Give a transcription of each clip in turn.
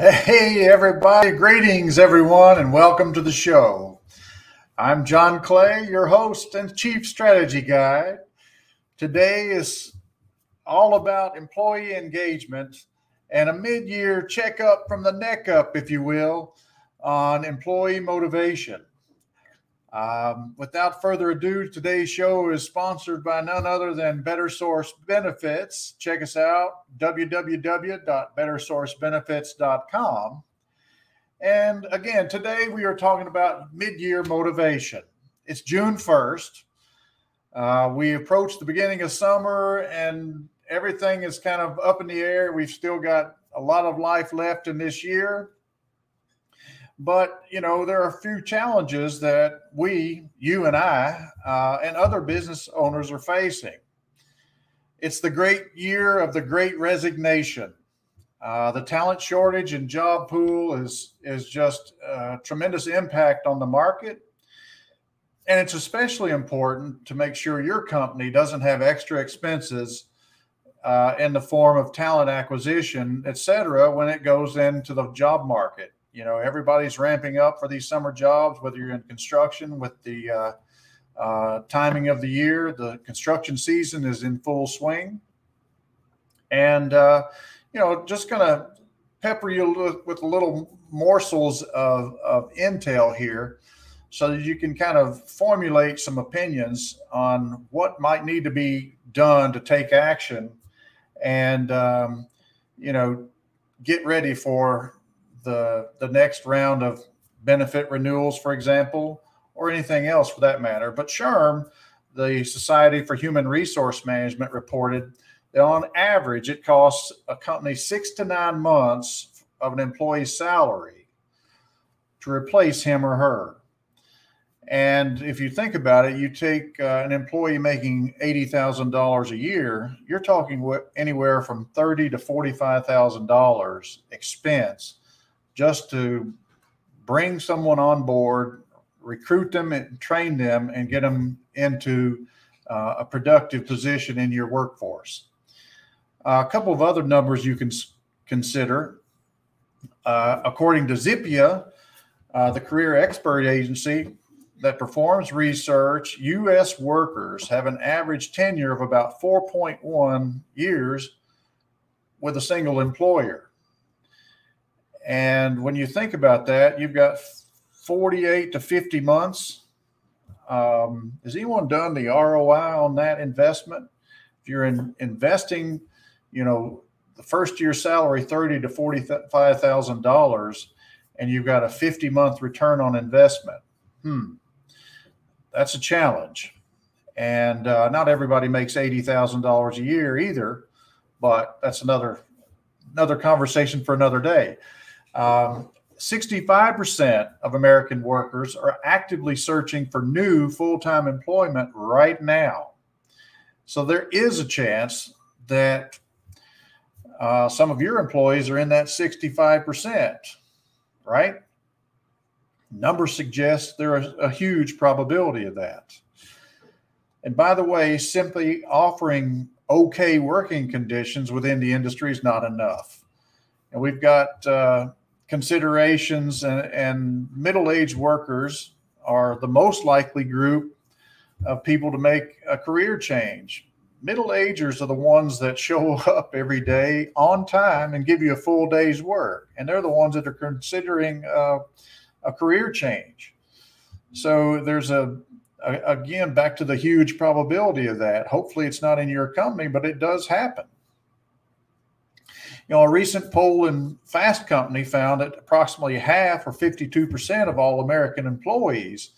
Hey, everybody. Greetings, everyone, and welcome to the show. I'm John Clay, your host and Chief Strategy Guide. Today is all about employee engagement and a mid-year checkup from the neck up, if you will, on employee motivation. Without further ado, today's show is sponsored by none other than Better Source Benefits. Check us out, www.bettersourcebenefits.com. And again, today we are talking about mid-year motivation. It's June 1st. We approach the beginning of summer and everything is kind of up in the air. We've still got a lot of life left in this year. But, there are a few challenges that you and I, and other business owners are facing. It's the great year of the great resignation. The talent shortage and job pool is just a tremendous impact on the market. And it's especially important to make sure your company doesn't have extra expenses in the form of talent acquisition, et cetera, when it goes into the job market. Everybody's ramping up for these summer jobs, whether you're in construction with the timing of the year. The construction season is in full swing. And, just going to pepper you with a little morsels of intel here so that you can kind of formulate some opinions on what might need to be done to take action and, get ready for the next round of benefit renewals, for example, or anything else for that matter. But SHRM, the Society for Human Resource Management, reported that on average, it costs a company 6 to 9 months of an employee's salary to replace him or her. And if you think about it, you take an employee making $80,000 a year, you're talking anywhere from $30,000 to $45,000 expense just to bring someone on board, recruit them and train them and get them into a productive position in your workforce. A couple of other numbers you can consider. According to Zippia, the career expert agency that performs research, U.S. workers have an average tenure of about 4.1 years with a single employer. And when you think about that, you've got 48 to 50 months. Has anyone done the ROI on that investment? If you're investing, the first year salary, $30,000 to $45,000, and you've got a 50-month return on investment. That's a challenge. And not everybody makes $80,000 a year either, but that's another conversation for another day. 65% of American workers are actively searching for new full-time employment right now. So there is a chance that some of your employees are in that 65%, right? Numbers suggest there is a huge probability of that. And by the way, simply offering okay working conditions within the industry is not enough. And we've got considerations, and middle-aged workers are the most likely group of people to make a career change. Middle-agers are the ones that show up every day on time and give you a full day's work. And they're the ones that are considering a career change. So there's again, back to the huge probability of that. Hopefully it's not in your company, but it does happen. A recent poll in Fast Company found that approximately half, or 52% of all American employees,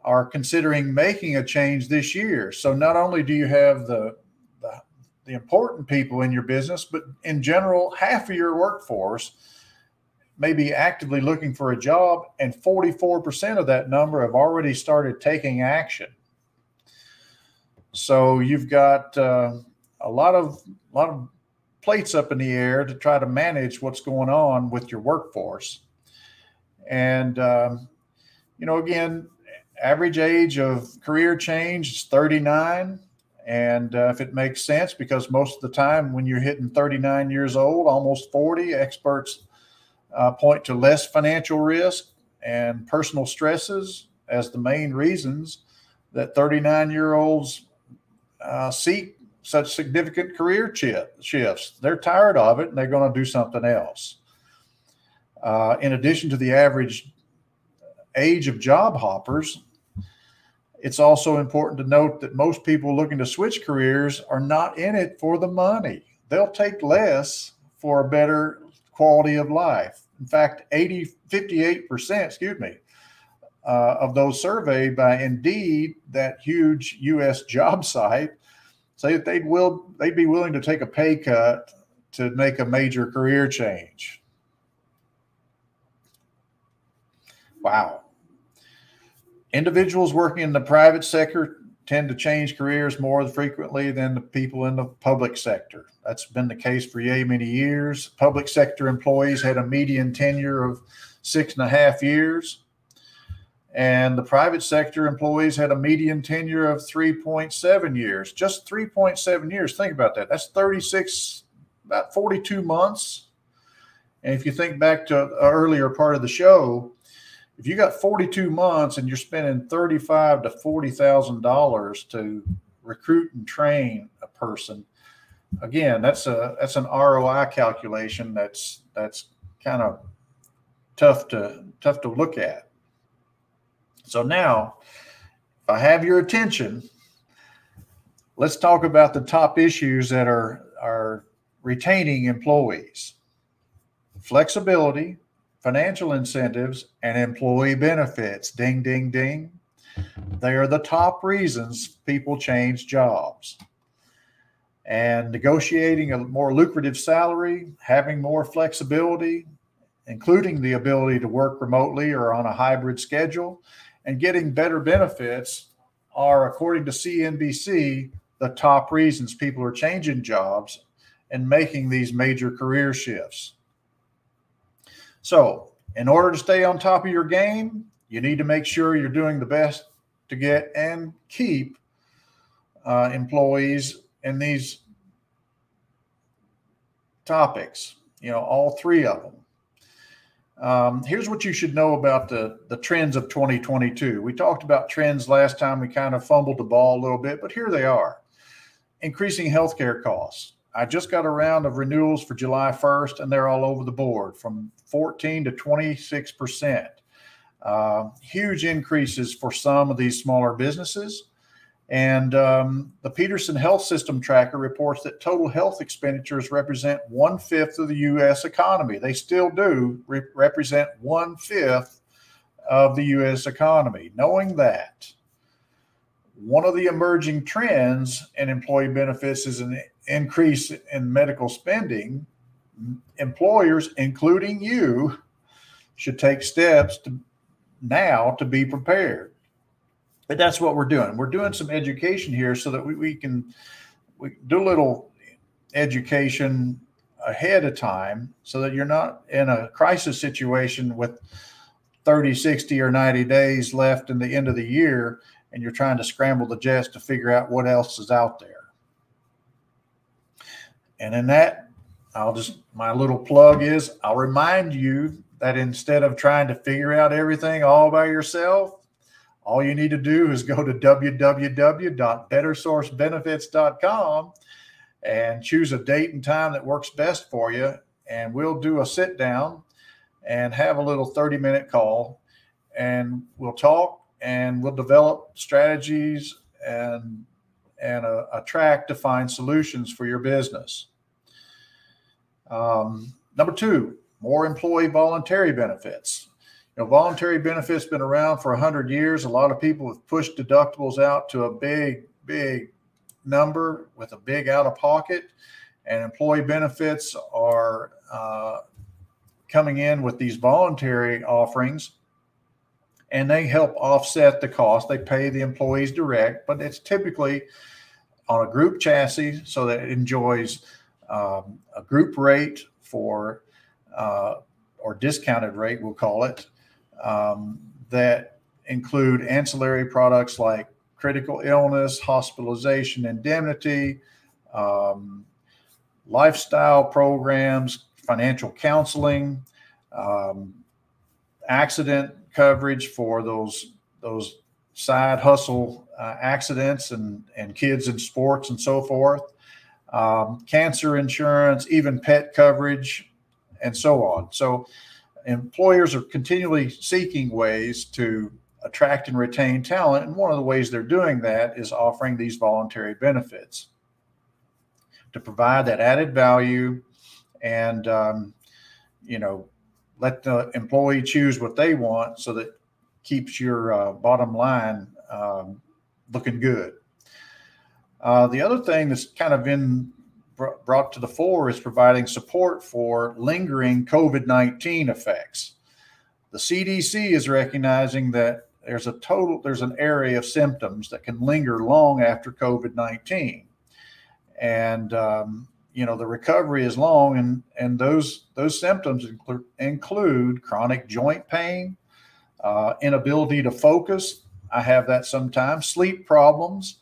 are considering making a change this year. So not only do you have the important people in your business, but in general, half of your workforce may be actively looking for a job, and 44% of that number have already started taking action. So you've got a lot of plates up in the air to try to manage what's going on with your workforce. And, again, average age of career change is 39. And if it makes sense, because most of the time when you're hitting 39 years old, almost 40, experts point to less financial risk and personal stresses as the main reasons that 39-year-olds seek such significant career shifts. They're tired of it and they're going to do something else. In addition to the average age of job hoppers, it's also important to note that most people looking to switch careers are not in it for the money. They'll take less for a better quality of life. In fact, 58%, of those surveyed by Indeed, that huge U.S. job site, say that they'd be willing to take a pay cut to make a major career change. Wow. Individuals working in the private sector tend to change careers more frequently than the people in the public sector. That's been the case for many years. Public sector employees had a median tenure of 6.5 years, and the private sector employees had a median tenure of 3.7 years. Just 3.7 years. Think about that. That's about 42 months. And if you think back to an earlier part of the show, if you got 42 months and you're spending $35,000 to $40,000 to recruit and train a person, again, that's an ROI calculation that's kind of tough to look at. So now, if I have your attention, let's talk about the top issues that are retaining employees: flexibility, financial incentives, and employee benefits. Ding, ding, ding. They are the top reasons people change jobs. And negotiating a more lucrative salary, having more flexibility, including the ability to work remotely or on a hybrid schedule, and getting better benefits are, according to CNBC, the top reasons people are changing jobs and making these major career shifts. So, in order to stay on top of your game, you need to make sure you're doing the best to get and keep employees in these topics, all three of them. Here's what you should know about the trends of 2022. We talked about trends last time. We kind of fumbled the ball a little bit, but here they are. Increasing healthcare costs. I just got a round of renewals for July 1st, and they're all over the board, from 14 to 26%. Huge increases for some of these smaller businesses. And the Peterson Health System Tracker reports that total health expenditures represent 1/5 of the U.S. economy. They still do represent 1/5 of the U.S. economy. Knowing that, one of the emerging trends in employee benefits is an increase in medical spending. Employers, including you, should take steps now to be prepared. But that's what we're doing. We're doing some education here so that we can do a little education ahead of time so that you're not in a crisis situation with 30, 60, or 90 days left in the end of the year and you're trying to scramble the jets to figure out what else is out there. And in that, my little plug is, I'll remind you that instead of trying to figure out everything all by yourself, all you need to do is go to www.bettersourcebenefits.com and choose a date and time that works best for you. And we'll do a sit down and have a little 30-minute call, and we'll talk and we'll develop strategies and a track to find solutions for your business. Number 2, more employee voluntary benefits. Voluntary benefits been around for 100 years. A lot of people have pushed deductibles out to a big, big number with a big out-of-pocket, and employee benefits are coming in with these voluntary offerings, and they help offset the cost. They pay the employees direct, but it's typically on a group chassis so that it enjoys a group rate or discounted rate, we'll call it, that include ancillary products like critical illness, hospitalization, indemnity, lifestyle programs, financial counseling, accident coverage for those side hustle accidents and kids in sports and so forth, cancer insurance, even pet coverage, and so on. So employers are continually seeking ways to attract and retain talent. And one of the ways they're doing that is offering these voluntary benefits to provide that added value and, let the employee choose what they want so that keeps your bottom line looking good. The other thing that's kind of been brought to the fore is providing support for lingering COVID-19 effects. The CDC is recognizing that there's an area of symptoms that can linger long after COVID-19. And, the recovery is long, and those symptoms include chronic joint pain, inability to focus. I have that sometimes, sleep problems,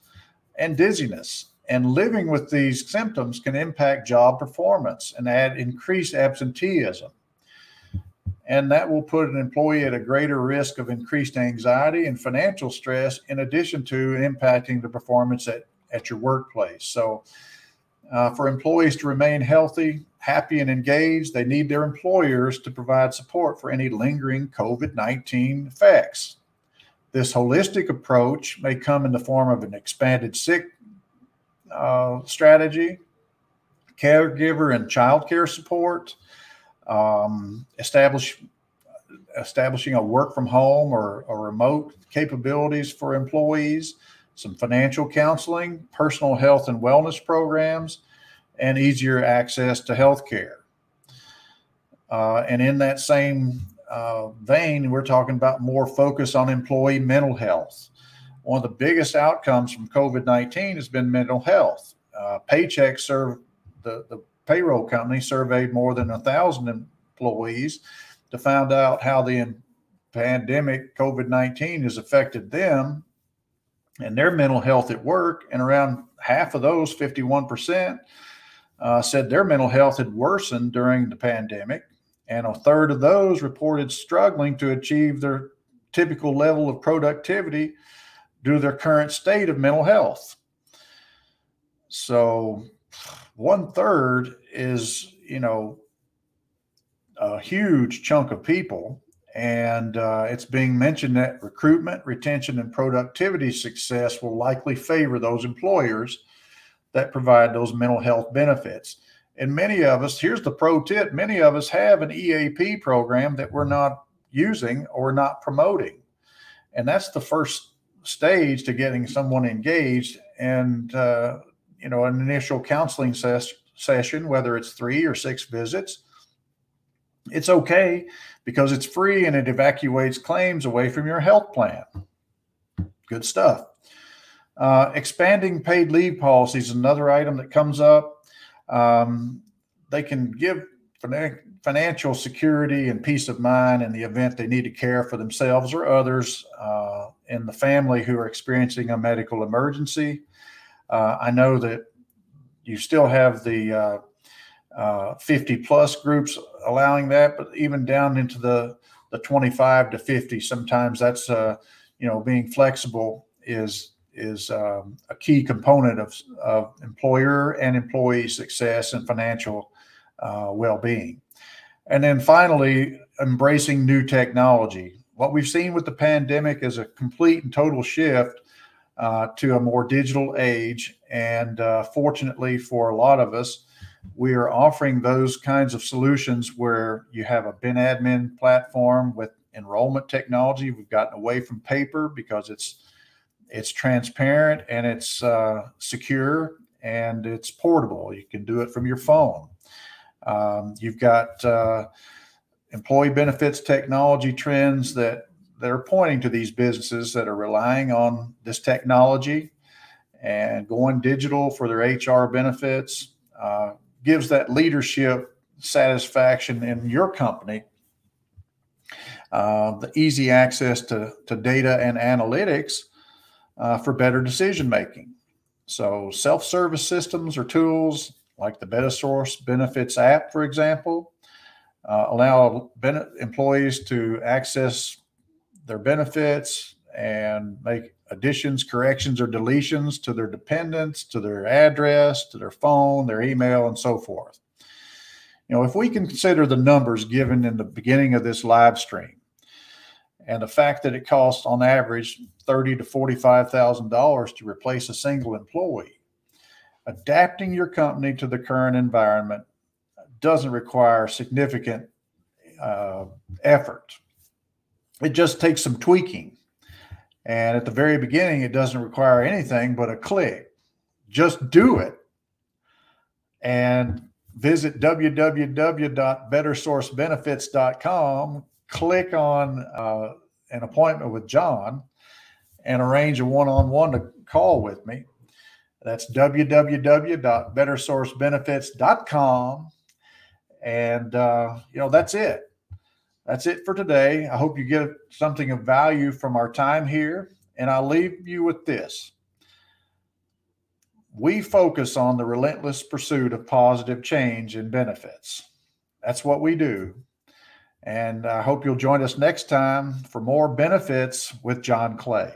and dizziness. And living with these symptoms can impact job performance and add increased absenteeism. And that will put an employee at a greater risk of increased anxiety and financial stress, in addition to impacting the performance at your workplace. So for employees to remain healthy, happy, and engaged, they need their employers to provide support for any lingering COVID-19 effects. This holistic approach may come in the form of an expanded sick strategy, caregiver and child care support, establishing a work from home or remote capabilities for employees, some financial counseling, personal health and wellness programs, and easier access to health care. And in that same vein, we're talking about more focus on employee mental health. One of the biggest outcomes from COVID-19 has been mental health. Paychex the payroll company surveyed more than 1,000 employees to find out how the pandemic COVID-19 has affected them and their mental health at work. And around half of those, 51%, said their mental health had worsened during the pandemic. And a third of those reported struggling to achieve their typical level of productivity due to their current state of mental health. So 1/3 is, a huge chunk of people. And it's being mentioned that recruitment, retention, and productivity success will likely favor those employers that provide those mental health benefits. And many of us, here's the pro tip, many of us have an EAP program that we're not using or not promoting. And that's the first stage to getting someone engaged. And, an initial counseling session, whether it's 3 or 6 visits, it's okay because it's free and it evacuates claims away from your health plan. Good stuff. Expanding paid leave policies is another item that comes up. They can give financial security and peace of mind in the event they need to care for themselves or others in the family who are experiencing a medical emergency. I know that you still have the 50 plus groups allowing that, but even down into the 25 to 50, sometimes that's, being flexible is a key component of employer and employee success and financial well-being. And then finally, embracing new technology. What we've seen with the pandemic is a complete and total shift to a more digital age. And fortunately for a lot of us, we are offering those kinds of solutions where you have a bin admin platform with enrollment technology. We've gotten away from paper because it's transparent and it's secure and it's portable. You can do it from your phone. You've got employee benefits technology trends that are pointing to these businesses that are relying on this technology and going digital for their HR benefits. Gives that leadership satisfaction in your company, the easy access to data and analytics for better decision making. So self-service systems or tools like the BetaSource Benefits app, for example, allow employees to access their benefits and make additions, corrections, or deletions to their dependents, to their address, to their phone, their email, and so forth. If we consider the numbers given in the beginning of this live stream, and the fact that it costs on average $30,000 to $45,000 to replace a single employee, adapting your company to the current environment doesn't require significant effort. It just takes some tweaking. And at the very beginning, it doesn't require anything but a click. Just do it. And visit www.bettersourcebenefits.com, click on an appointment with John, and arrange a one-on-one call with me. That's www.bettersourcebenefits.com. And, that's it. That's it for today. I hope you get something of value from our time here. And I'll leave you with this. We focus on the relentless pursuit of positive change in benefits. That's what we do. And I hope you'll join us next time for more benefits with John Clay.